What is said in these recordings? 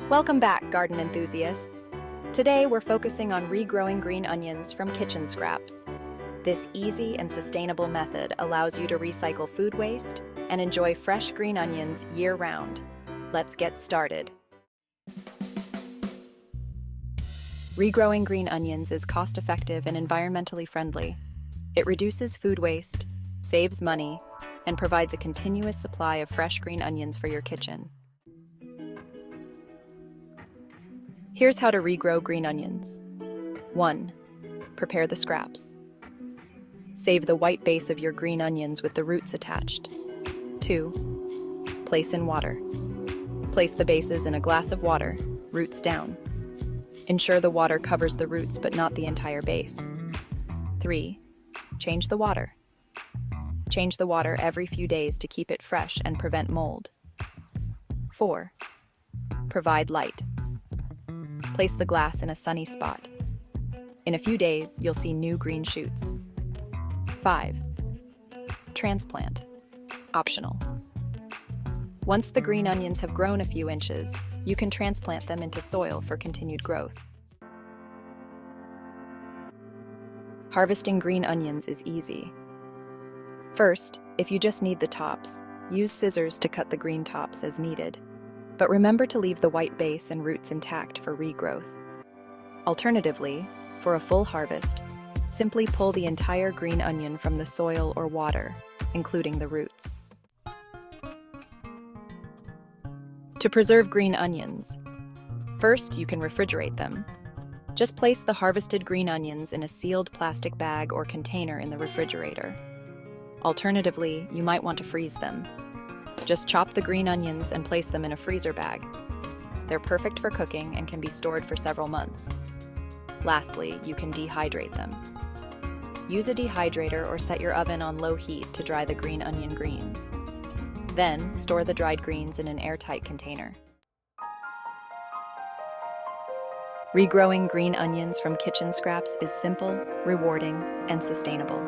Welcome back, garden enthusiasts. Today we're focusing on regrowing green onions from kitchen scraps. This easy and sustainable method allows you to recycle food waste and enjoy fresh green onions year-round. Let's get started. Regrowing green onions is cost-effective and environmentally friendly. It reduces food waste, saves money, and provides a continuous supply of fresh green onions for your kitchen. Here's how to regrow green onions. 1. Prepare the scraps. Save the white base of your green onions with the roots attached. 2. Place in water. Place the bases in a glass of water, roots down. Ensure the water covers the roots but not the entire base. 3. Change the water. Change the water every few days to keep it fresh and prevent mold. 4. Provide light. Place the glass in a sunny spot. In a few days, you'll see new green shoots. 5. Transplant. Optional. Once the green onions have grown a few inches, you can transplant them into soil for continued growth. Harvesting green onions is easy. First, if you just need the tops, use scissors to cut the green tops as needed. But remember to leave the white base and roots intact for regrowth. Alternatively, for a full harvest, simply pull the entire green onion from the soil or water, including the roots. To preserve green onions, first you can refrigerate them. Just place the harvested green onions in a sealed plastic bag or container in the refrigerator. Alternatively, you might want to freeze them. Just chop the green onions and place them in a freezer bag. They're perfect for cooking and can be stored for several months. Lastly, you can dehydrate them. Use a dehydrator or set your oven on low heat to dry the green onion greens. Then, store the dried greens in an airtight container. Regrowing green onions from kitchen scraps is simple, rewarding, and sustainable.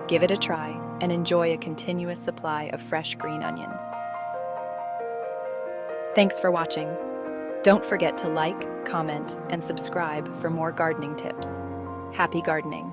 Give it a try and enjoy a continuous supply of fresh green onions. Thanks for watching. Don't forget to like, comment, and subscribe for more gardening tips. Happy gardening!